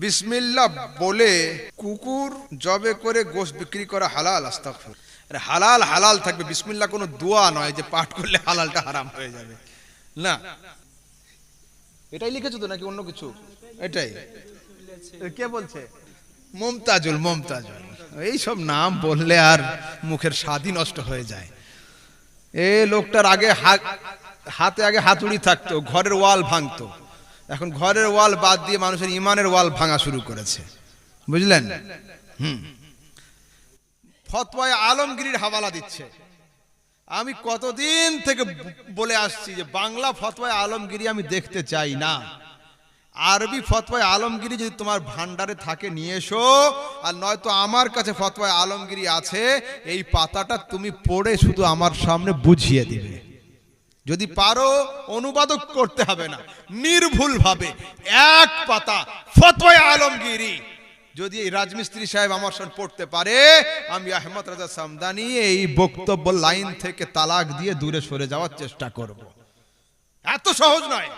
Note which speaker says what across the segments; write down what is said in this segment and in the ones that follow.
Speaker 1: বিসমিল্লাহ বলে কুকুর জবে করে গোশত বিক্রি করা হালাল? আস্তাগফির। আরে হালাল হালাল থাকবে, বিসমিল্লাহ কোনো দোয়া নয় যে পাঠ করলে হালালটা হারাম হয়ে যাবে, না। এটাই লিখেছো তো নাকি অন্য কিছু? এটাই কে বলছে? মমতাজুল। মমতাজুল এই সব নাম বললে আর মুখের স্বাদই নষ্ট হয়ে যায়। এ লোকটার আগে হাতে আগে হাতুড়ি থাকতো, ঘরের ওয়াল ভাঙতো, এখন ঘরের ওয়াল বাদ দিয়ে মানুষের ইমানের ওয়াল ভাঙা শুরু করেছে, বুঝলেন? ফতোয়ায়ে আলমগীরির হাওয়ালা দিচ্ছে। আমি কতদিন থেকে বলে আসছি যে বাংলা ফতোয়ায়ে আলমগীরি আমি দেখতে চাই না, আরবি ফতোয়ায়ে আলমগীরি যদি তোমার ভান্ডারে থাকে নিয়ে এসো, আর নয়তো আমার কাছে ফতোয়ায়ে আলমগীরি আছে, এই পাতাটা তুমি পড়ে শুধু আমার সামনে বুঝিয়ে দিবে। যদি পারো অনুবাদক করতে হবে না, নির্ভুল ভাবে এক পাতা ফতোয়ায়ে আলমগীরি যদি এই রাজমিস্ত্রি সাহেব আমার সামনে পড়তে পারে, আমি আহমদ রাজা সামদানি এই বক্তব্য লাইন থেকে তালাক দিয়ে দূরে সরে যাওয়ার চেষ্টা করব। এত সহজ নয়।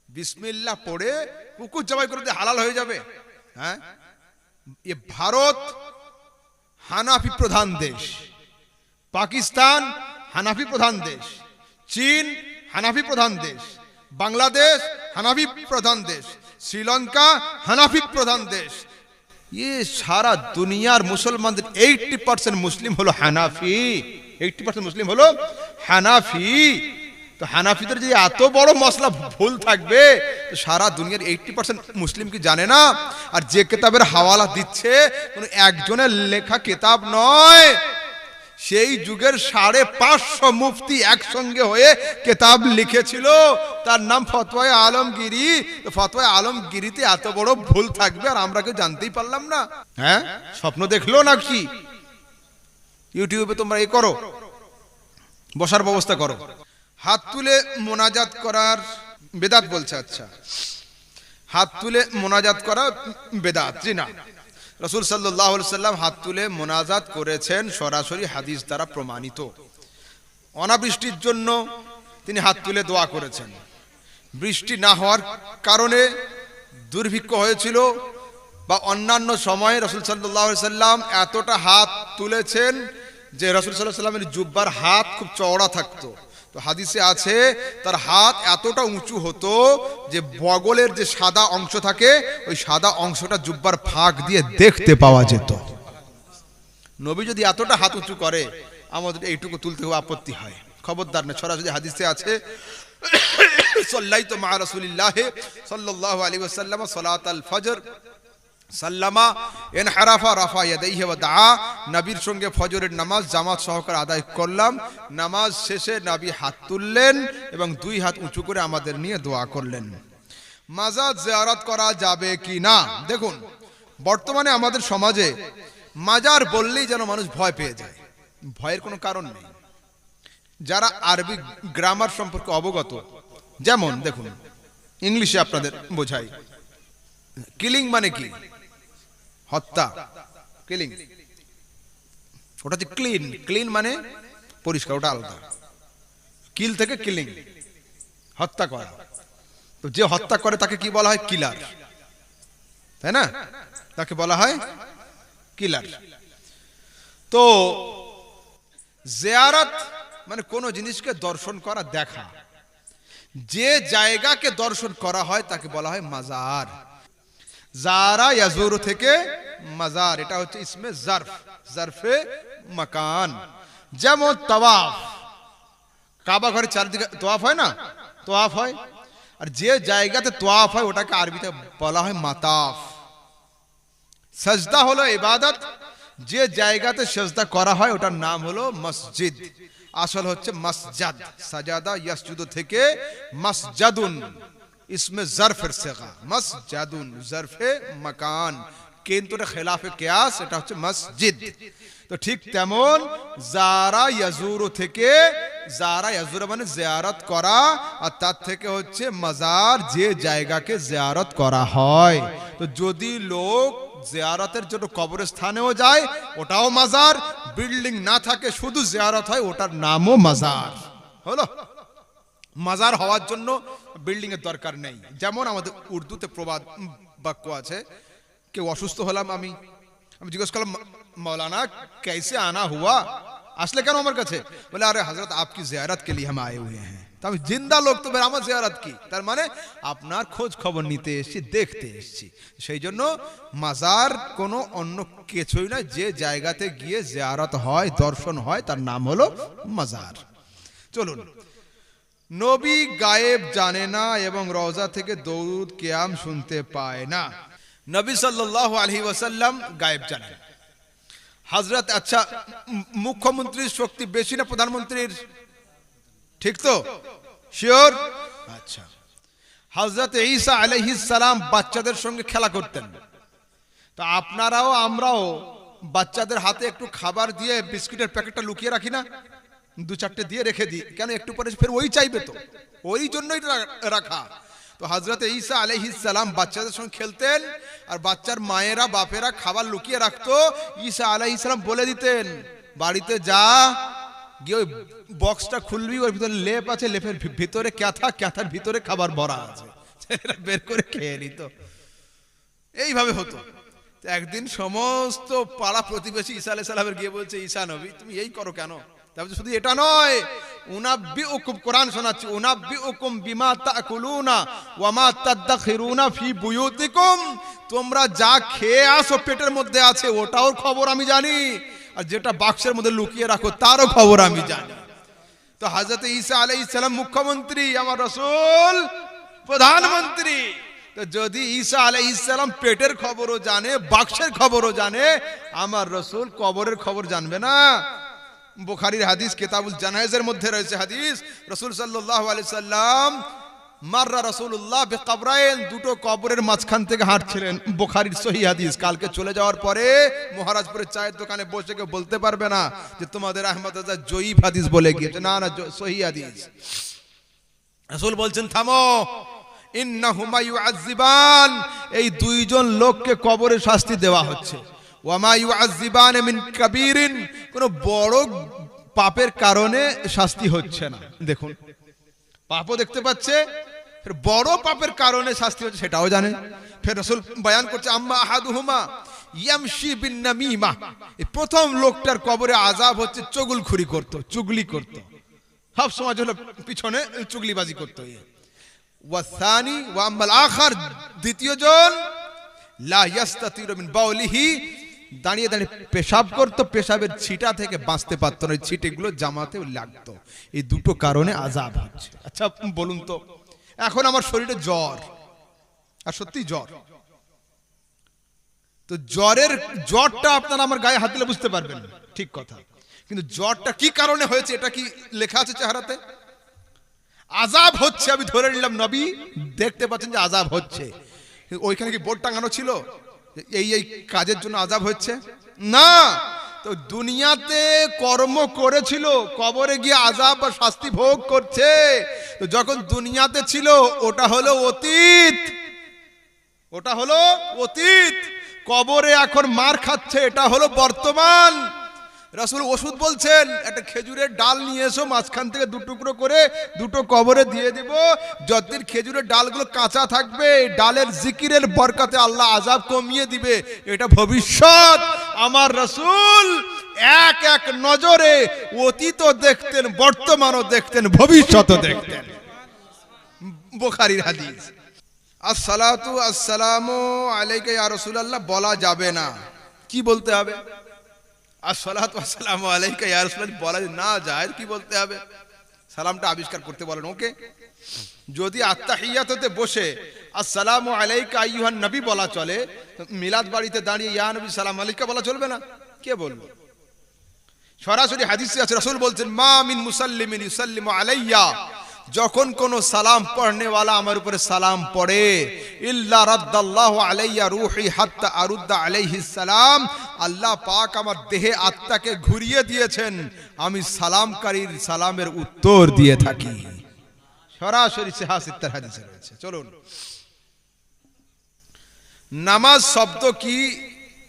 Speaker 1: বিসমিল্লাহ পড়ে কুকুর জবাই করে দিয়ে হালাল হয়ে যাবে? হ্যাঁ, এ ভারত হানাফি প্রধান দেশ, পাকিস্তান হানাফি প্রধান দেশ, চীন হানাফি প্রধান দেশ, বাংলাদেশ হানাফি প্রধান দেশ, শ্রীলঙ্কা হানাফি প্রধান দেশ। ये সারা দুনিয়ার মুসলমানদের 80% মুসলিম হলো হানাফি। 80% মুসলিম হলো হানাফি। তো হানাফিদের যে এত বড় মসলা ভুল থাকবে, তো সারা দুনিয়ার 80% মুসলিম কি জানে না? আর যে কিতাবের হাওয়ালা দিচ্ছে কোনো একজনের লেখা কিতাব নয়, সেই যুগের 550 মুফতি একসঙ্গে হয়ে কিতাব লিখেছিল, তার নাম ফতোয়ায়ে আলমগীরি। তো ফতোয়ায়ে আলমগীরিতে এত বড় ভুল থাকবে আর আমরা কেউ জানতেই পারলাম না? হ্যাঁ, স্বপ্ন দেখলো নাকি? ইউটিউবে তোমরা এ করো, বসার ব্যবস্থা করো। হাত তুলে মোনাজাত করার বেদাত বলছে। আচ্ছা, হাত তুলে মোনাজাত করা বেদাত? জি না, রাসূল সাল্লাল্লাহু আলাইহি সাল্লাম হাত তুলে মোনাজাত করেছেন, সরাসরি হাদিস দ্বারা প্রমাণিত। অনাবৃষ্টির জন্য তিনি হাত তুলে দোয়া করেছেন। বৃষ্টি না হওয়ার কারণে দুর্ভিক্ষ হয়েছিল বা অন্যান্য সময়ে রাসূল সাল্লাল্লাহু আলাইহি সাল্লাম এতটা হাত তুলেছেন যে রাসূল সাল্লাল্লাহু আলাইহি সাল্লামের জুব্বার হাত খুব চওড়া থাকতো। তো হাদিসে আছে তার হাত এতটা উঁচু হতো যে বগলের যে সাদা অংশ থাকে, ওই সাদা অংশটা জুব্বার ফাঁক দিয়ে দেখতে পাওয়া যেত। নবী যদি এতটা হাত উঁচু করে, আমাদের এইটুকু তুলতে হবে আপত্তি হয়? খবরদার না। সরাসরি হাদিসে আছে সাল্লাইতু মা রাসূলিল্লাহ সাল্লাল্লাহু আলাইহি ওয়াসাল্লাম সালাতাল ফজর সাল্লামা ইনহারাফা রাফা ইয়াদাইহি ওয়া দাআ। নবীর সঙ্গে ফজরের নামাজ জামাত সহকারে আদায় করলাম। নামাজ শেষে নবী হাত তুললেন এবং দুই হাত উঁচু করে আমাদের নিয়ে দোয়া করলেন। মাজার জিয়ারত করা যাবে কি না? দেখুন, বর্তমানে আমাদের সমাজে মাজার বললেই যেন মানুষ ভয় পেয়ে যায়। ভয়ের কোনো কারণ নেই। যারা আরবি গ্রামার সম্পর্কে অবগত, যেমন দেখুন, ইংলিশে আপনাদের বোঝাই, কিলিং মানে কি? হত্যা। কিলিং ওটা হচ্ছে ক্লিন। ক্লিন মানে পরিষ্কার, ওটা আলাদা। কিল থেকে কিলিং, হত্যা করা। তো যে হত্যা করে তাকে কি বলা হয়? কিলার, তাই না? তাকে বলা হয় কিলার। তো জিয়ারত মানে কোন জিনিসকে দর্শন করা, দেখা। যে জায়গাকে দর্শন করা হয় তাকে বলা হয় মাজার। জারা ইয়াজুরু থেকে মাজার, এটা হচ্ছে ইসমে জারফ, জারফে মাকান। যেমন তাওয়াফ, কাবা ঘরের চারদিকে তাওয়াফ হয় না? তাওয়াফ হয়। আর যে জায়গাতে তাওয়াফ হয় ওটাকে আরবিতে বলা হয় মাতাফ। সাজদা হলো ইবাদত, যে জায়গাতে সাজদা করা হয় ওটার নাম হলো মসজিদ। আসল হচ্ছে মাসজাদ, সাজাদা ইয়াসজুদু থেকে মাসজাদুন, इसमें ज़र्फ़ सेगा मस्जिदुन ज़र्फ़े मकान, কিন্তু এটা খেলাফে কিয়াস, এটা হচ্ছে মসজিদ। তো ঠিক তেমন জারা ইয়াজুরু থেকে, জারা ইয়াজুরু মানে জিয়ারত করা, আর তার থেকে হচ্ছে মাজার, যে জায়গাকে জিয়ারত করা হয়। তো যদি লোক জিয়ারতের জন্য কবরস্থানেও যায় ওটাও মাজার, বিল্ডিং না থাকে শুধু জিয়ারত হয় ওটার নামও মাজার হলো। মাজার হওয়ার জন্য বিল্ডিং এর দরকার নেই। যেমন আমাদের উর্দুতে প্রবাদ বাক্য আছে, কেউ অসুস্থ হলাম, আমি জিজ্ঞেস করলাম মৌলানা कैसे आना हुआ, আসলে কেন আমার কাছে? বলে আরে হযরত आपकी जियारत के लिए हम आए हुए हैं। তো আমি জিন্দা লোক, তো আমার জিয়ারত কি? তার মানে আপনার খোঁজ খবর নিতে এসেছি, দেখতে এসেছি। সেই জন্য মাজার কোনো অন্য কিছুই নয়, যে জায়গাতে গিয়ে জিয়ারত হয়, দর্শন হয়, তার নাম হলো মাজার। চলুন, নবী গায়েব জানে না এবং রওজা থেকে দরুদ কিয়াম শুনতে পায় না। নবী সাল্লাল্লাহু আলাইহি ওয়াসাল্লাম গায়েব জানেন। হযরত, আচ্ছা, মুখ্যমন্ত্রীর শক্তি বেশি না প্রধানমন্ত্রীর? ঠিক তো? শিওর? আচ্ছা, হযরত ঈসা আলাইহিস সালাম বাচ্চাদের সঙ্গে খেলা করতেন। তো আপনারাও আমরাও বাচ্চাদের হাতে একটু খাবার দিয়ে বিস্কুটের প্যাকেটটা লুকিয়ে রাখি না? দু চারটে দিয়ে রেখে দিই, কেন? একটু পরে ফের ওই চাইবে, তো ওই জন্যই রাখা। তো হযরত ঈসা আলাইহিস সালাম বাচ্চাদের সঙ্গে খেলতেন, আর বাচ্চার মায়েরা বাপেরা খাবার লুকিয়ে রাখতো। ঈসা আলাইহিস সালাম বলে দিতেন, বাড়িতে যা গিয়ে ওই বক্সটা খুলবি, ওর ভিতরে লেপ আছে, লেপের ভিতরে ক্যাথা, ক্যাথার ভিতরে খাবার ভরা আছে, বের করে খেয়ে নিত। এইভাবে হতো। তো একদিন সমস্ত পাড়া প্রতিবেশী ঈসা আলাইহিস সালামের গিয়ে বলছে, ঈসা নবী তুমি এই করো কেন? তারপর শুধু এটা নয়, উনাব্বিউকুম, কোরআন শোনাচ্ছি, উনাব্বিউকুম বিমা তাকুলুনা ওয়া মা তাদাখিরুনা ফি বুয়ুতিকুম, তোমরা যা খেয়ে আসো পেটের মধ্যে আছে ওটাও খবর আমি জানি, আর যেটা বাক্সের মধ্যে লুকিয়ে রাখো তারও খবর আমি জানি। তো হযরত ঈসা আলাইহিস সালাম মুখ্যমন্ত্রী, আমার রাসূল প্রধানমন্ত্রী। তো যদি ঈসা আলাইহিস সালাম পেটের খবরও জানে, বাক্সের খবরও জানে, আমার রাসূল কবরের খবর জানবে না? বুখারীর হাদিস কিতাবুল জানায়েজের মধ্যে রয়েছে হাদিস, রাসূল সাল্লাল্লাহু আলাইহি সাল্লাম মাররা রাসূলুল্লাহ বিকবরাইন, দুটো কবরের মাঝখান থেকে হাঁটছিলেন। বুখারীর সহিহ হাদিস। কালকে চলে যাওয়ার পরে মহারাজপুরের চায়ের দোকানে বসে কেউ বলতে পারবে না যে তোমাদের আহমদ রাজা জয়ীফ হাদিস বলে গিয়েছে, না না, সহিহ হাদিস। রাসূল বলছেন থামো, ইন্নাহুমা ইউআযিবান, এই দুইজন লোককে কবরে শাস্তি দেওয়া হচ্ছে। ওয়ামা ইউআযিবান মিন কাবীরিন, কোনো বড় পাপের কারণে শাস্তি হচ্ছে না। দেখুন, পাপও দেখতে পাচ্ছে, ফের বড় পাপের কারণে শাস্তি হচ্ছে সেটাও জানে। ফের রাসূল বয়ান করছে, আম্মা আহাদুহুমা ইয়ামশি বিন নামিমা, এই প্রথম লোকটার কবরে আযাব হচ্ছে চুগলখুরি করত, চুগলি করত, সব সময় হলো পিছনে চুগলিবাজি করত। ওয়াসানি ওয়া আম্মাল আখার, দ্বিতীয় জন লা ইয়াস্তাতিরু মিন বাউলিহি, দাঁড়িয়ে দাঁড়িয়ে পেশাব করতো, পেশাবের ছিটা থেকে বাঁচতে পারতো না, ছিটেগুলো জামাতে লাগতো। এই দুটো কারণে আযাব হচ্ছে। আচ্ছা বলুন তো, এখন আমার শরীরে জ্বর, আর সত্যি জ্বর, তো জ্বরটা আপনারা আমার গায়ে হাত দিলে বুঝতে পারবেন, ঠিক কথা, কিন্তু জ্বরটা কি কারণে হয়েছে এটা কি লেখা আছে চেহারাতে? আযাব হচ্ছে, আমি ধরে নিলাম নবী দেখতে পাচ্ছেন যে আযাব হচ্ছে, ওইখানে কি বোর্ড টাঙানো ছিল এই এই কাজের জন্য আযাব হচ্ছে? না, তো দুনিয়াতে কর্ম করেছিল, কবরে গিয়ে আযাব বা শাস্তি ভোগ করছে। তো যখন দুনিয়াতে ছিল ওটা হলো অতীত, ওটা হলো অতীত, কবরে এখন মার খাচ্ছে, এটা হলো বর্তমান। রাসূল ওষুধ বলছেন, একটা খেজুরের ডাল নিয়ে এসো, মাঝখান থেকে দু টুকরো করে দুটো কবরে দিয়ে দিব, যতদিন খেজুরের ডালগুলো কাঁচা থাকবে ডালের জিকিরের বরকতে আল্লাহ আযাব কমিয়ে দিবে। এটা ভবিষ্যৎ। আমার রাসূল এক এক নজরে অতীতও দেখতেন, বর্তমানও দেখতেন, ভবিষ্যৎও দেখতেন। বুখারীর হাদিস। আসসালাতু আসসালামু আলাইকা ইয়া রাসূলুল্লাহ বলা যাবে না, কি বলতে হবে? আসসালাতু আসসালামু আলাইকা ইয়া রাসূলুল্লাহ বলা না যায়, কি বলতে হবে? সালামটা আবিষ্কার করতে বলেন ওকে। যদি আত্তাহিয়াতুতে বসে আসসালামু আলাইকা আইয়ুহান নবী বলা চলে, মিলাদ বাড়িতে দাঁড়িয়ে ইয়া নবী সালাম আলাইকা বলা চলবে না? কে বলবে? সরাসরি হাদিসে আছে, রাসূল বলছেন মা মিন মুসাল্লিমিন ইউসাল্লিমু আলাইয়া, যখন কোন সালাম পড়নেওয়ালা আমার উপরে সালাম পড়ে, ইল্লা রাদ্দাল্লাহু আলাইয়া রূহি হাত্তা আরুদ্দা আলাইহিস সালাম, আল্লাহ পাক আমার দেহে আত্মাকে ঘুরিয়ে দিয়েছেন, আমি সালামকারীর সালামের উত্তর দিয়ে থাকি। সরাসরি সিহাসিত্তার হাদিসে রয়েছে। চলুন, নামাজ শব্দ কি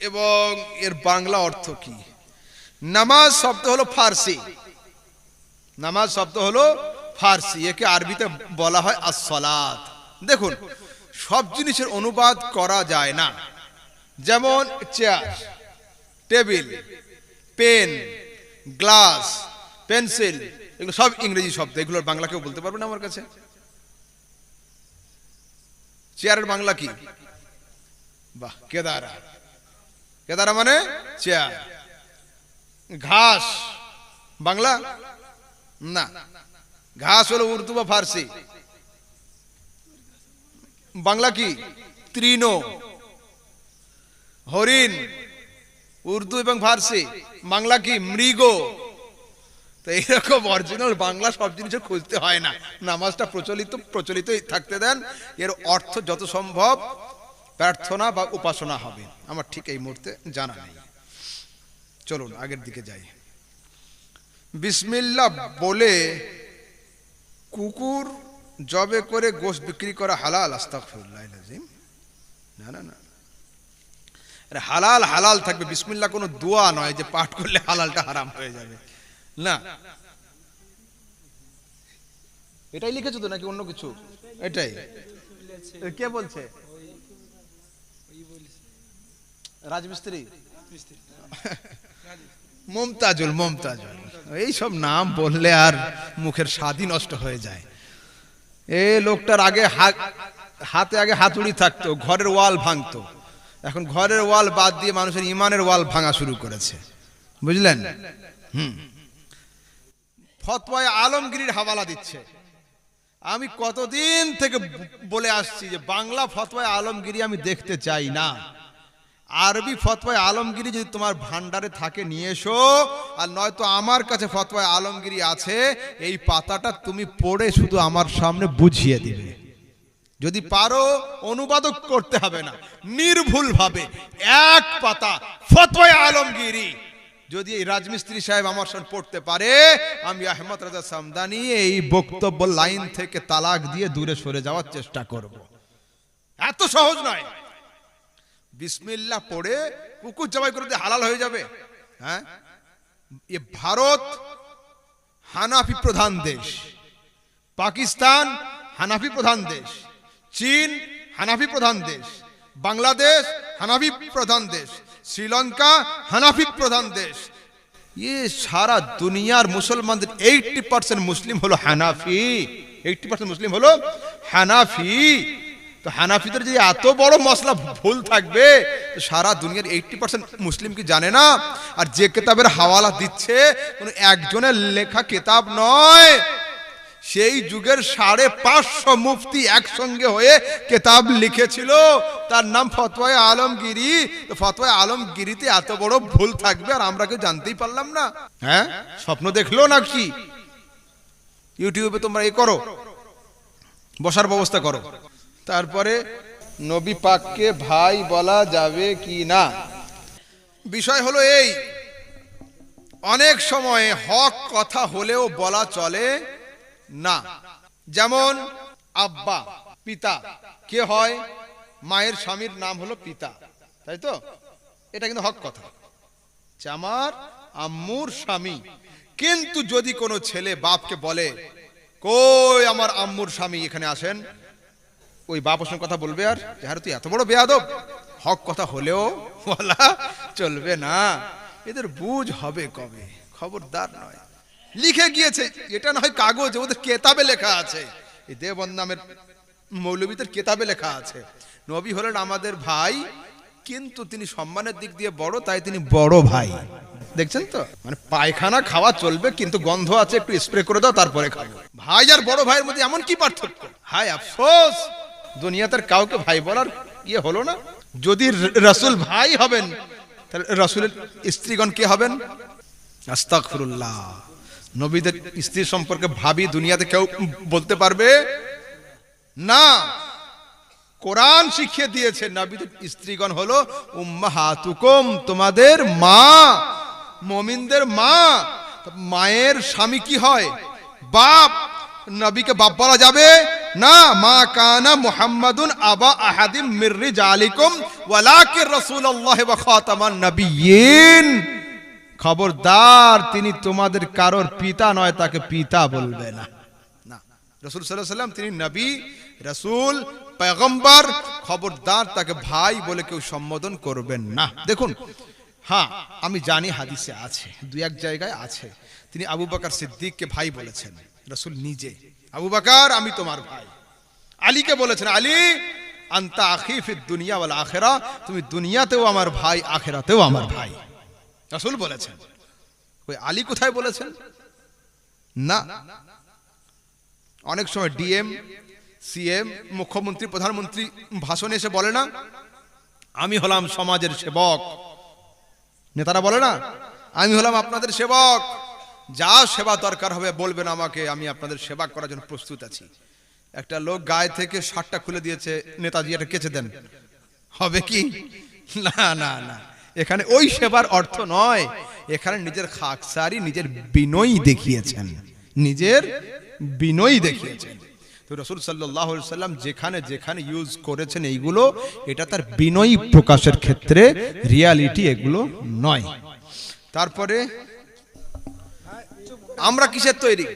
Speaker 1: এবং এর বাংলা অর্থ কি? নামাজ শব্দ হলো ফার্সি, নামাজ শব্দ হলো ফার্সি, একে আরবিতে বলা হয় আসসালাত। দেখুন, সব জিনিসের অনুবাদ করা যায় না। যেমন chair, table, pen, glass, pencil, এগুলো সব ইংরেজি শব্দ, এগুলোর বাংলা কেউ বলতে পারবে না আমার কাছে? চেয়ারের বাংলা কি? বাহ, কেদারা। কেদারা মানে চেয়ার। ঘাস বাংলা না, ঘাস হলো উর্দু বা ফার্সি। বাংলা কি? তৃণ। হরিণ উর্দু এবং ফার্সি, বাংলা কি? মৃগ। তো এইরকম অরিজিনাল বাংলা সব জিনিসের খুঁজতে হয় না। নামাজটা প্রচলিত থাকতে দেন, এর অর্থ যত সম্ভব প্রার্থনা বা উপাসনা হবে। আমার ঠিক এই মুহূর্তে জানা নেই। চলুন আগের দিকে যাই। বিসমিল্লাহ বলে কুকুর জবে করে গোশত বিক্রি করা হালাল? আস্তাগফিরুল্লাহ আযীম। না না না, হালাল হালাল থাকবে। বিসমিল্লাহ কোনো দোয়া নয় যে পাঠ করলে হালালটা হারাম হয়ে যাবে, না। এটাই লিখেছো তো নাকি অন্য কিছু? এটাই। কে বলছে? রাজমিস্ত্রি মমতাজুল। এইসব নাম বললে আর মুখের স্বাদই নষ্ট হয়ে যায়। এই লোকটার আগে হাতে হাতুড়ি থাকতো, ঘরের ওয়াল ভাঙতো। এখন ঘরের ওয়াল বাদ দিয়ে মানুষের ইমানের ওয়াল ভাঙা শুরু করেছে, বুঝলেন? ফতোয়ায়ে আলমগীরির হাওয়ালা দিচ্ছে। আমি কতদিন থেকে বলে আসছি যে বাংলা ফতোয়ায়ে আলমগীরি আমি দেখতে চাই না। আরবি ফতোয়ায়ে আলমগীরি যদি তোমার ভান্ডারে থাকে নিয়ে এসো, আর নয়তো আমার কাছে ফতোয়ায়ে আলমগীরি আছে, এই পাতাটা তুমি পড়ে শুধু আমার সামনে বুঝিয়ে দিবে। যদি পারো অনুবাদও করতে হবে না, নির্ভুল ভাবে এক পাতা ফতোয়ায়ে আলমগীরি যদি এই রাজমিস্ত্রি সাহেব আমার সামনে পড়তে পারে, আমি আহমদ রাজা সামদানি এই বক্তব্য লাইন থেকে তালাক দিয়ে দূরে সরে যাওয়ার চেষ্টা করব। এত সহজ নয়। বিসমিল্লাহ পড়ে কুকুর জবাই করে দিয়ে হালাল হয়ে যাবে? হ্যাঁ, এ ভারত হানাফি প্রধান দেশ, পাকিস্তান হানাফি প্রধান দেশ, চীন হানাফি প্রধান দেশ, বাংলাদেশ হানাফি প্রধান দেশ, শ্রীলঙ্কা হানাফি প্রধান দেশ। ये সারা দুনিয়ার মুসলমানদের 80% মুসলিম হলো হানাফি। 80% মুসলিম হলো হানাফি। তো হানাফিদের যে এত বড় মসলা ভুল থাকবে, তো সারা দুনিয়ার 80% মুসলিম কি জানে না? আর যে কিতাবের হাওয়ালা দিচ্ছে কোন একজনের লেখা কিতাব নয়, সেই যুগের 550 মুফতি একসঙ্গে হয়ে কিতাব লিখেছিল, তার নাম ফতোয়ায়ে আলমগীরি। তো ফতোয়ায়ে আলমগীরিতে এত বড় ভুল থাকবে আর আমরা কেউ জানতেই পারলাম না? হ্যাঁ, স্বপ্ন দেখলো নাকি? ইউটিউবে তোমরা এ করো, বসার ব্যবস্থা করো। তারপরে নবী পাককে ভাই বলা যাবে কি না, বিষয় হলো এই, অনেক সময় হক কথা হলেও বলা চলে না। যেমন আব্বা, পিতা কে হয়? মায়ের স্বামীর নাম হলো পিতা, তাই তো? এটা কিন্তু হক কথা, আমার আম্মুর স্বামী। কিন্তু যদি কোনো ছেলে বাপকে বলে, কই আমার আম্মুর স্বামী, এখানে আসেন, ওই বাপ ওর কথা বলবে আর যাহার তুই এত বড় বেয়াদব? হক কথা হলেও বলা চলবে না। এদের বুঝ হবে কবে? খবরদার নয়। লিখে গিয়েছে, এটা না হয় কাগজে, ওদের কেতাবে লেখা আছে। এই দেওবন্দ নামের মৌলবীদের কেতাবে লেখা আছে, নবী হলেন আমাদের ভাই, কিন্তু তিনি সম্মানের দিক দিয়ে বড়, তাই তিনি বড় ভাই। দেখছেন তো, মানে পায়খানা খাওয়া চলবে কিন্তু গন্ধ আছে, একটু স্প্রে করে দাও তারপরে খাবো। ভাই আর বড় ভাইয়ের মধ্যে এমন কি পার্থক্য? হায় আফসোস, দুনিয়াতে কাউকে ভাই বলার ইয়ে হলো না। যদি রাসূল ভাই হবেন, তাহলে রাসূলের স্ত্রীগণ কে হবেন? আস্তাগফিরুল্লাহ। নবীদের স্ত্রী সম্পর্কে ভাবি দুনিয়াতে কেউ বলতে পারবে না। কোরআন শিখিয়ে দিয়েছে নবীদের স্ত্রীগণ হলো উম্মাহাতুকুম, তোমাদের মা, মুমিনদের মা। মায়ের স্বামী কি হয়? বাপ। নবীকে বাপ বলা যাবে না। মা কানা মুহাম্মাদুন আবা আহাদিম মির রিজালিকুম ওয়ালাকিন রাসূলুল্লাহ ওয়া খাতামান নবিয়্যিন। খবরদার, তিনি তোমাদের কারোর পিতা নয়, তাকে পিতা বলবে না। না, রাসূল সাল্লাল্লাহু আলাইহি ওয়াসাল্লাম তিনি নবী, রাসূল, পয়গম্বর, খবরদার তাকে ভাই বলে কেউ সম্বোধন করবেন না। দেখুন, হ্যাঁ আমি জানি হাদিসে আছে, দুই এক জায়গায় আছে, তিনি আবু বকর সিদ্দিককে ভাই বলেছেন রাসূল নিজে, আবু বকর আমি তোমার ভাই। আলীকে বলেছেন, আলী আনতা আখি ফিদ দুনিয়া ওয়াল আখিরা, তুমি দুনিয়াতেও আমার ভাই, আখিরাতেও আমার ভাই, রাসূল বলেছেন। ওই আলী কোথায় বলেছেন? না, অনেক সময় ডিএম, সিএম, মুখ্যমন্ত্রী, প্রধানমন্ত্রী ভাষণে এসে বলে না, আমি হলাম সমাজের সেবক। নেতারা বলে না, আমি হলাম আপনাদের সেবক, যা সেবা দরকার হবে বলবেন আমাকে, আমি আপনাদের সেবা করার জন্য প্রস্তুত আছি। একটা লোক গায়ে থেকে শার্টটা খুলে দিয়েছে, নেতাজি এটা কেচে দেন, হবে কি? না না না, এখানে ওই সেবার অর্থ নয়, এখানে নিজের খাকসারি, নিজের বিনয় দেখিয়েছেন, নিজের বিনয় দেখিয়েছেন। তো রাসূল সাল্লাল্লাহু আলাইহি সাল্লাম যেখানে যেখানে ইউজ করেছেন এইগুলো, এটা তার বিনয় প্রকাশের ক্ষেত্রে, রিয়ালিটি এগুলো নয়। তারপরে আমরা কিসের তৈরি?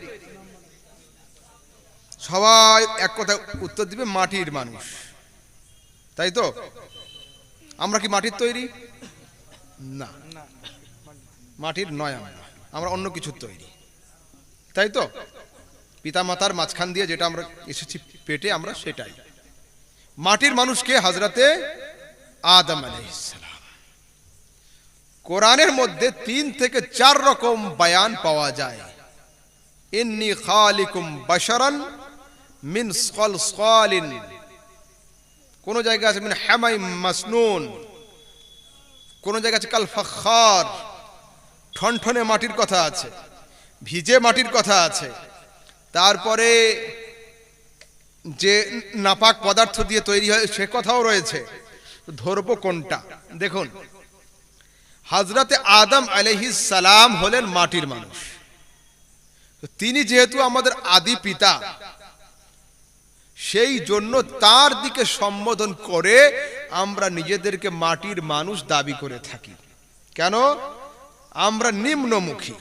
Speaker 1: সবাই এক কথা উত্তর দিবে, মাটির মানুষ, তাই তো? আমরা কি মাটির তৈরি? না, মাটির নয়, আমরা অন্য কিছুর তৈরি, তাই তো? পিতা মাতার মাঝখান দিয়ে যেটা আমরা এসেছি পেটে, আমরা সেটাই। মাটির মানুষকে হযরতে আদম আলাইহিস সালাম। কোরআনের মধ্যে 3 থেকে 4 রকম বয়ান পাওয়া যায়। ইন্নী খালিকুম বাশারান মিন সালসালিন, কোন জায়গায় আছে মিন হামাই মাসনুন, কোন জায়গায় আছে কাল ফাখার, ঠনঠনে মাটির কথা আছে, ভিজে মাটির কথা আছে, তারপরে যে নাপাক পদার্থ দিয়ে তৈরি হয় সে কথাও রয়েছে। ধরবো কোনটা? দেখুন, হযরতে আদম আলাইহিস সালাম হলেন মাটির মানুষ। তিনি যেহেতু আমাদের আদি পিতা, সেই জন্য তার দিকে সম্বোধন করে আমরা নিজেদেরকে মাটির মানুষ দাবি করে থাকি। কেন? আমরা নিম্নমুখী,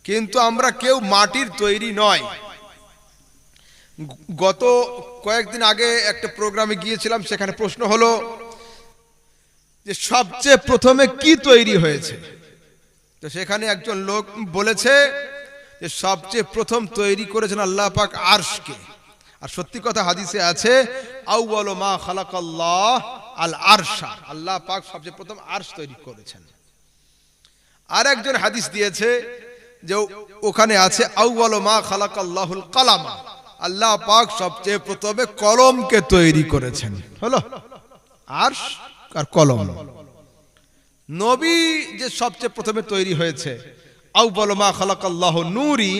Speaker 1: কিন্তু আমরা কেউ মাটির তৈরি নয়। গত কয়েকদিন আগে একটা প্রোগ্রামে গিয়েছিলাম, সেখানে প্রশ্ন হলো যে সবচেয়ে প্রথমে কি তৈরি হয়েছে? তো সেখানে একজন লোক বলেছে যে সবচেয়ে প্রথম তৈরি করেছেন আল্লাহ পাক আরশকে। আর সত্যি কথা, হাদিসে আছে আউয়ালু মা খালাকাল্লাহ আল আরশা, আল্লাহ পাক সবচেয়ে প্রথম আরশ তৈরি করেছেন। আর একজন হাদিস দিয়েছে যে ওখানে আছে আউয়ালু মা খালাকাল্লাহুল কালাম, আল্লাহ পাক সবচেয়ে প্রথমে কলমকে তৈরি করেছেন। হলো আরশ আর কলম। নবী যে সবচেয়ে প্রথমে তৈরি হয়েছে, আউয়ালু মা খালাকাল্লাহু নূরি,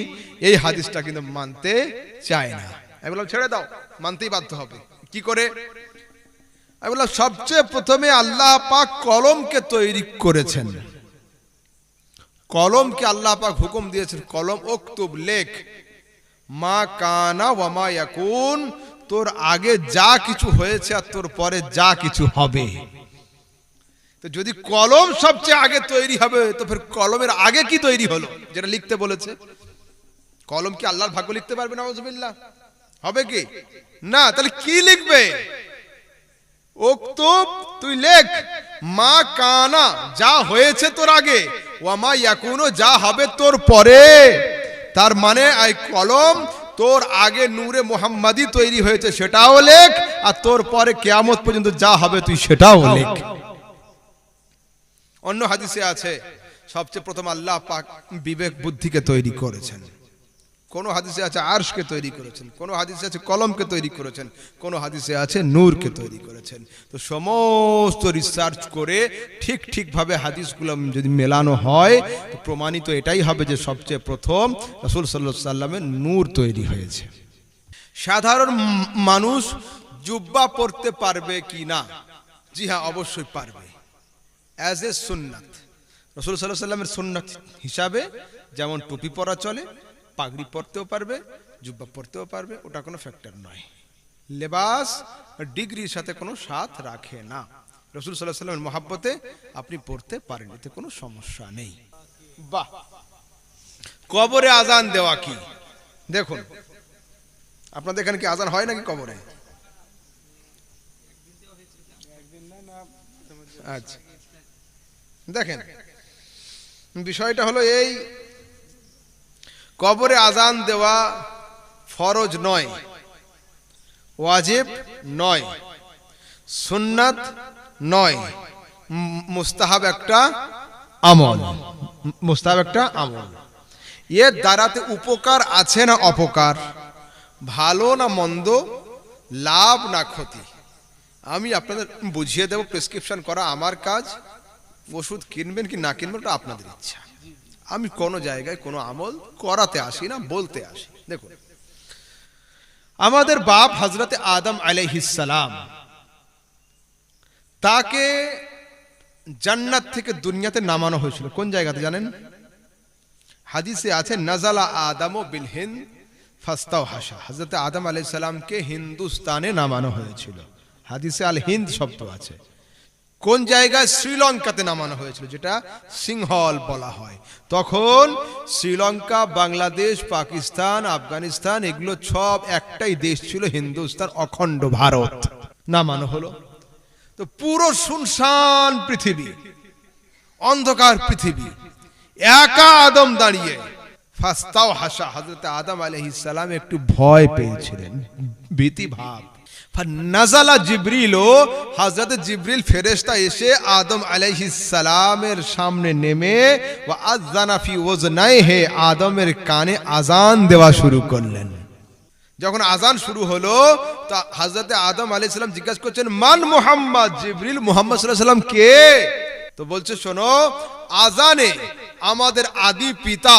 Speaker 1: এই হাদিসটা কিন্তু মানতে চায় না। আমি বললাম ছেড়ে দাও, মানতেই বাধ্য হবে। কি করে? আমি বললাম সবচেয়ে প্রথমে আল্লাহ পাক কলমকে তৈরি করেছেন। কলমকে আল্লাহ পাক হুকুম দিয়েছেন, কলম উকতুব, লেখ, মা কানা ওয়া মা ইয়াকুন, তোর আগে যা কিছু হয়েছে আর তোর পরে যা কিছু হবে। তো যদি কলম সবচেয়ে আগে তৈরি হবে, তো ফের কলমের আগে কি তৈরি হলো যেটা লিখতে বলেছে? কলম কি আল্লাহর ভাগ্য লিখতে পারবে? নাউযুবিল্লাহ, হবে কি? না। তাহলে কি লিখবে? উকতুব, তুই লেখ, মা কানা, যা হয়েছে তোর আগে, ওয়া মা ইয়াকুনু, যা হবে তোর পরে। তার মানে এই কলম তোর আগে নূরে মুহাম্মাদি তৈরি হয়েছে সেটাও লেখ, আর তোর পরে কিয়ামত পর্যন্ত যা হবে তুই সেটাও লেখ। অন্য হাদিসে আছে সবচেয়ে প্রথম আল্লাহ পাক বিবেক বুদ্ধিকে তৈরি করেছেন। কোন হাদিসে আছে আরশকে তৈরি করেছেন, কোন হাদিসে আছে কলমকে তৈরি করেছেন, কোন হাদিসে আছে নূরকে তৈরি করেছেন। তো সমস্ত রিসার্চ করে ঠিক ঠিকভাবে হাদিসগুলো যদি মেলানো হয়, তো প্রমাণিত এটাই হবে যে সবচেয়ে প্রথম রাসূল সাল্লাল্লাহু আলাইহি সাল্লামের নূর তৈরি হয়েছে। সাধারণ মানুষ জুব্বা পরতে পারবে কি না? জি হ্যাঁ, অবশ্যই পারবে, অ্যাজ এ সুন্নাত। রাসূল সাল্লাল্লাহু আলাইহি সাল্লামের সুন্নাত হিসাবে যেমন টুপি পরা চলে, পাগড়ি পরতেও পারবে, জুব্বা পরতেও পারবে, ওটা কোনো ফ্যাক্টর নয়। লেবাস ডিগ্রির সাথে কোনো সাথ রাখে না। রাসূল সাল্লাল্লাহু আলাইহি সাল্লামের মহব্বতে আপনি পড়তে পারেন, এতে কোনো সমস্যা নেই। বাহ, কবরে আজান দেওয়া কি? দেখুন, আপনাদের এখানে কি আজান হয় নাকি কবরে? আচ্ছা দেখেন, বিষয়টা হলো এই, কবরে আজান দেওয়া ফরজ নয়, ওয়াজিব নয়, সুন্নাত নয়, মুস্তাহাব একটা আমল, মুস্তাহাব একটা আমল। এর দ্বারাতে উপকার আছে না অপকার, ভালো না মন্দ, লাভ না ক্ষতি, আমি আপনাদের বুঝিয়ে দেব। প্রেসক্রিপশন করা আমার কাজ, ওষুধ কিনবেন কি না কিনবেন ওটা আপনাদের ইচ্ছা। আমি কোনো জায়গায় কোনো আমল করাতে আসি না, বলতে আসি। দেখুন, আমাদের বাপ হযরতে আদম আলাইহিস সালাম, তাকে জান্নাত থেকে দুনিয়াতে নামানো হয়েছিল কোন জায়গাতে জানেন? হাদিসে আছে নাজালা আদম বিল হিন্দ ফাস্তাওহাশা, হযরতে আদম আলাইহিস সালামকে হিন্দুস্তানে নামানো হয়েছিল। হাদিসে আল হিন্দ শব্দ আছে। কোন জায়গায়? শ্রীলঙ্কাতে নামানো হয়েছিল, যেটা সিংহল বলা হয়। তখন শ্রীলঙ্কা, বাংলাদেশ, পাকিস্তান, আফগানিস্তান এগুলো সব একটাই দেশ ছিল, হিন্দুস্তান, অখণ্ড ভারত। নামানো হলো তো পুরো শুনশান পৃথিবী, অন্ধকার পৃথিবী, একা আদম দাঁড়িয়ে। ফাস্তাওহাশা, হযরত আদম আলাইহিস সালাম একটু ভয় পেয়েছিলেন, ভীতি ভাব। নাজালা জিবরিল, হযরত জিবরিল ফেরেশতা এসে আদম আলাইহিস সালামের সামনে নেমে ওয়া আযানা ফি ওযনাইহি, আদমের কানে আজান দেওয়া শুরু করলেন। যখন আজান শুরু হলো তা হযরত আদম আলাইহিস সালাম জিজ্ঞাসা করছেন, মান মুহাম্মদ? জিবরিল, মুহাম্মদ সাল্লাল্লাহু আলাইহি সাল্লাম কে? তো বলছে, শোনো, আজানে আমাদের আদি পিতা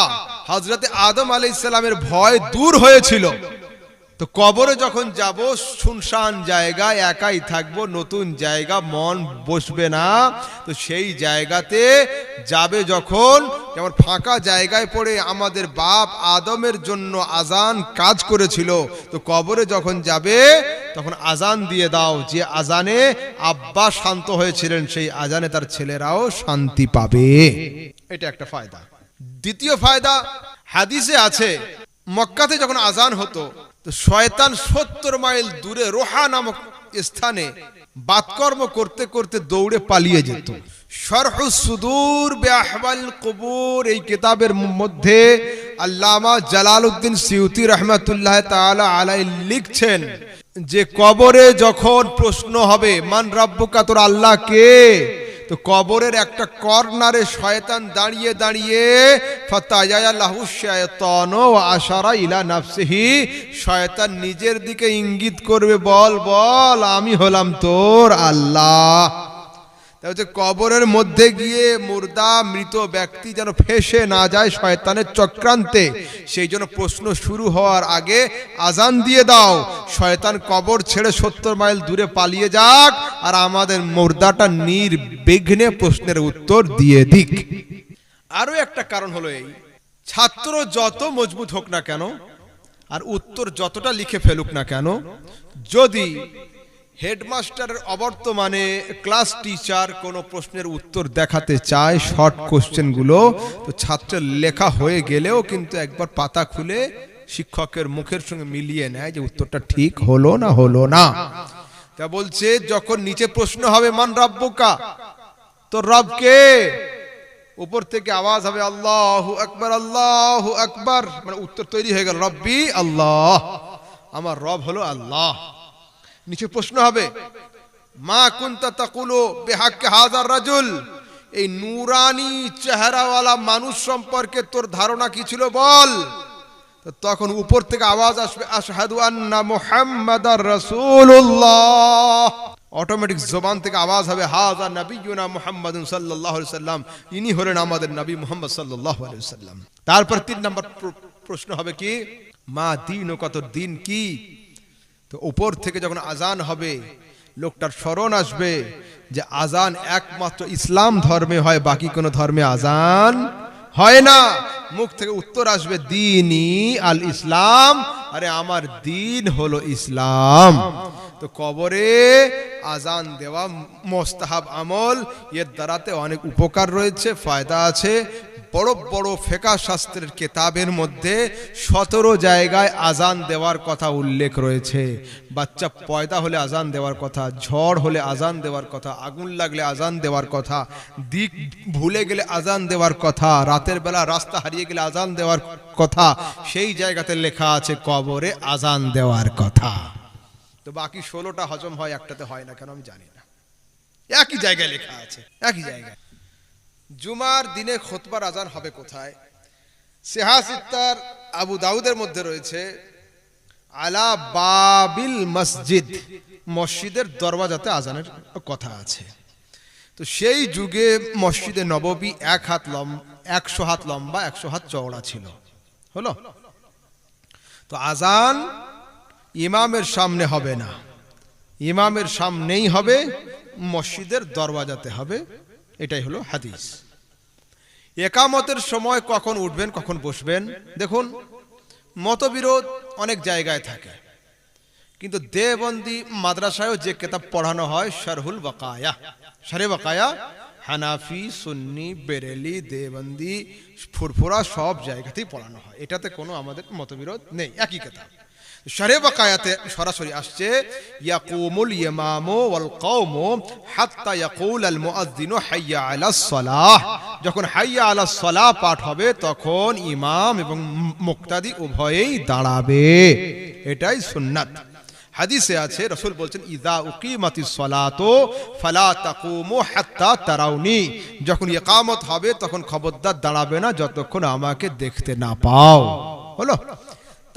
Speaker 1: হযরত আদম আলাইহিস সালামের ভয় দূর হয়েছিল। তো কবরে যখন যাব, শুনশান জায়গায় একাই থাকবো, নতুন জায়গা, মন বসবে না। তো সেই জায়গাতে যাবে যখন, যেমন ফাঁকা জায়গায় পড়ে আমাদের বাপ আদমের জন্য আজান কাজ করেছিল, তো কবরে যখন যাবে তখন আজান দিয়ে দাও, যে আজানে আব্বা শান্ত হয়েছিলেন সেই আজানে তার ছেলেরাও শান্তি পাবে। এটা একটা ফায়দা। দ্বিতীয় ফায়দা, হাদিসে আছে মক্কাতে যখন আজান হতো তো শয়তান 70 মাইল দূরে রোহা নামক স্থানে বাতকর্ম করতে করতে দৌড়ে পালিয়ে যেত। শরহুস সুদূর বিআহওয়াল কুবুর, এই কিতাবের মধ্যে আল্লামা জালালউদ্দিন সিউতি রাহমাতুল্লাহ তাআলা আলাইহি লিখছেন যে কবরে যখন প্রশ্ন হবে, মান রাব্বুকা, তোর আল্লাহ কে? তো কবরের একটা কর্নারে শয়তান দাঁড়িয়ে দাঁড়িয়ে ফাতায়াল্লাহু শায়তানু ওয়া আশারা ইলা নাফসিহি, শয়তান নিজের দিকে ইঙ্গিত করবে, বল বল আমি হলাম তোর আল্লাহ। তাহলে কবরের মধ্যে গিয়ে মুর্দা মৃত ব্যক্তি যেন ফেঁসে না যায় শয়তানের চক্রান্তে, সেই জন্য প্রশ্ন শুরু হওয়ার আগে আজান দিয়ে দাও, শয়তান কবর ছেড়ে 70 মাইল দূরে পালিয়ে যাক, আর আমাদের মুর্দাটা নির্বিঘ্নে প্রশ্নের উত্তর দিয়ে দিক। আরো একটা কারণ হলো এই, ছাত্র যত মজবুত হোক না কেন আর উত্তর যতটা লিখে ফেলুক না কেন, যদি হেডমাস্টারের অবর্তমানে ক্লাস টিচার কোনো প্রশ্নের উত্তর দেখাতে চায়, শর্ট কোশ্চেনগুলো, তো ছাত্রের লেখা হয়ে গেলেও কিন্তু একবার পাতা খুলে শিক্ষকের মুখের সঙ্গে মিলিয়ে নেয় যে উত্তরটা ঠিক হলো না হলো না। তা বলছে যখন নিচে প্রশ্ন হবে মান রাব্বুকা, তোর রব কে? উপর থেকে আওয়াজ হবে আল্লাহু আকবার, আল্লাহু আকবার, মানে উত্তর তৈরি হয়ে গেল, রব্বি আল্লাহ, আমার রব হলো আল্লাহ। নিচে প্রশ্ন হবে মা কুনতা তাকুলু বিহাক্কি হাযার রাজুল, এই নূরানি চেহারাওয়ালা মানুষ সম্পর্কে তোর ধারণা কি ছিল বল। তো তখন উপর থেকে আওয়াজ আসবে আশহাদু আন্না মুহাম্মাদার রাসূলুল্লাহ, অটোমেটিক জবান থেকে আওয়াজ হবে হাযা নবিয়ুনা মুহাম্মাদুন সাল্লাল্লাহু আলাইহি ওয়াসাল্লাম, ইনি হলেন আমাদের নবী মুহাম্মদ সাল্লাল্লাহু আলাইহি ওয়াসাল্লাম। তারপর 3 নম্বর প্রশ্ন হবে কি, মা দীনুকা, তোর দিন কি? তো উপর থেকে যখন আজান হবে লোকটার স্মরণ আসবে যে আজান একমাত্র ইসলাম ধর্মে হয়, বাকি কোনো ধর্মে আজান হয় না। মুখ থেকে উত্তর আসবে দীনি আল ইসলাম, আরে আমার দিন হলো ইসলাম। তো কবরে আজান দেওয়া মোস্তাহাব আমল, এর দ্বারাতে অনেক উপকার রয়েছে, ফায়দা আছে। বড় বড় ফিকহ শাস্ত্রের কিতাবের মধ্যে 17 জায়গায় আজান দেওয়ার কথা উল্লেখ রয়েছে। বাচ্চা পয়দা হলে আজান দেওয়ার কথা, ঝড় হলে আজান দেওয়ার কথা, আগুন লাগলে আজান দেওয়ার কথা, দিক ভুলে গেলে আজান দেওয়ার কথা, রাতের বেলা রাস্তা হারিয়ে গেলে আজান দেওয়ার কথা। সেই জায়গাতে লেখা আছে কবরে আজান দেওয়ার কথা। তো বাকি 16টা হজম হয়, একটাতে হয় না কেন আমি জানি না। একই জায়গায় লেখা আছে, একই জায়গায়। জুমার দিনে খুতবার আজান হবে কোথায়? সিহাসিত্তার আবু দাউদের মধ্যে রয়েছে আলা বাবিল মসজিদ, মসজিদের দরওয়াজাতে আজানের কথা আছে। তো সেই যুগে মসজিদে নববী 1 হাত লম্বা, 100 হাত লম্বা, 100 হাত চওড়া ছিল। হলো? তো আজান ইমামের সামনে হবে না, ইমামের সামনেই হবে, মসজিদের দরওয়াজাতে হবে। এটাই হলো হাদিস। একামতের সময় কখন উঠবেন কখন বসবেন, দেখুন মতবিরোধ অনেক জায়গায় থাকে, কিন্তু দেওবন্দি মাদ্রাসায়ও যে কিতাব পড়ানো হয় শারহুল ওয়াকায়া, শারে ওয়াকায়া, হানাফি, সুন্নি, বেরেলি, দেওবন্দি, ফুরফুরা সব জায়গাতেই পড়ানো হয়। এটাতে কোনো আমাদের মতবিরোধ নেই, একই কিতাব। শারে ওয়াকায়াতে সরাসরি আসছে ইয়াকুমুল ইমামু ওয়াল কওমু হাত্তা ইয়াকুল আল মুআজ্জিনু হাইয়া আলাস সালাহ। যখন হাইয়া আলাস সালাহ পাঠ হবে তখন ইমাম এবং মুক্তাদি উভয়েই দাঁড়াবে। এটাই সুন্নাত। হাদিসে আছে, রাসূল বলছেন ইযা উকিমাতিস সালাতু ফালা তাকুমু হাত্তা তারাউনি। যখন ইকামত হবে তখন খবরদার দাঁড়াবে না যতক্ষণ আমাকে দেখতে না পাও। হলো?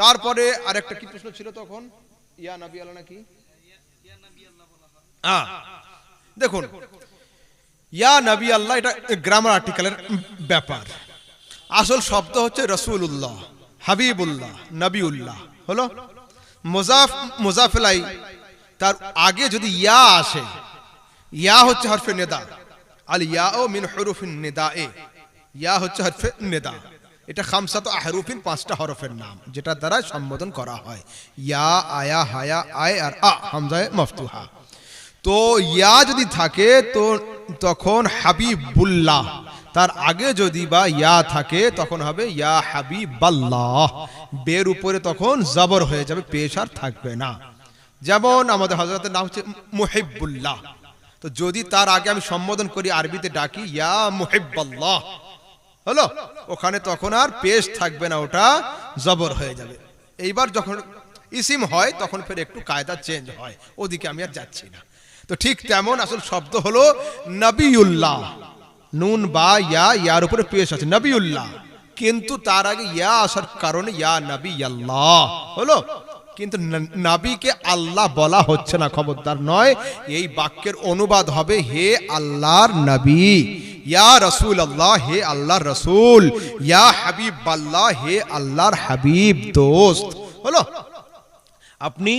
Speaker 1: তারপরে আরেকটা কি প্রশ্ন ছিল তখন? ইয়া নবী আল্লাহ নাকি? দেখুন ইয়া নবী আল্লাহ এটা গ্রামার আর্টিকেলের ব্যাপার। আসল শব্দ হচ্ছে রাসূলুল্লাহ, হাবিবুল্লাহ, নবিউল্লাহ। হলো? মুজাফিলাই তার আগে যদি ইয়া আসে, ইয়া হচ্ছে হরফে নিদা, আল ইয়াউ মিন হুরুফিন নিদায়ে, ইয়া হচ্ছে হরফে নিদা। এটা খামসাত আহরুফিন, 5টা হরফের নাম যেটা দ্বারা সম্বোধন করা হয়। ইয়া, আয়া, হায়া, আয় আর আ হামজায়ে মফতুহা। তো ইয়া যদি থাকে তো তখন হাবিবুল্লাহ, তার আগে যদি বা ইয়া থাকে তখন হবে ইয়া হাবিবাল্লাহ। বের উপরে তখন জবর হয়ে যাবে, পেশ আর থাকবে না। যেমন আমাদের হযরতের নাম হচ্ছে মুহিব্বুল্লাহ, তো যদি তার আগে আমি সম্বোধন করি, আরবিতে ডাকি ইয়া মুহিব্বাল্লাহ, হলো? ওখানে তখন আর পেশ থাকবে না, ওটা জবর হয়ে যাবে। এইবার যখন ইসিম হয় তখন ফের একটু কায়দা চেঞ্জ হয়, ওদিকে আমি আর যাচ্ছি না। তো ঠিক তেমন আসল শব্দ হলো নবিউল্লাহ, নুন বা ইয়া, ইয়ার উপরে পেশ আছে নবিউল্লাহ, কিন্তু তার আগে ইয়া আসার কারণে ইয়া নবী আল্লাহ। হলো? কিন্তু নবীকে আল্লাহ বলা হচ্ছে না, খবরদার নয়। এই বাক্যের অনুবাদ হবে হে আল্লাহর নবী, ইয়া রাসূল আল্লাহ, হে আল্লাহর রাসূল, ইয়া হাবিব আল্লাহ, হে আল্লাহর হাবিব দোস্ত। হলো? আপনি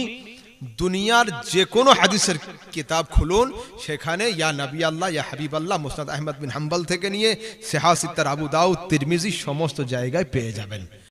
Speaker 1: দুনিয়ার যে কোনো হাদিসের কিতাব খুলুন, সেখানে ইয়া নবী আল্লাহ, ইয়া হাবিব আল্লাহ মুসনাদ আহমদ বিন হাম্বল থেকে নিয়ে সিহাসিত্তার আবু দাউদ, তিরমিজি সমস্ত জায়গায় পেয়ে যাবেন।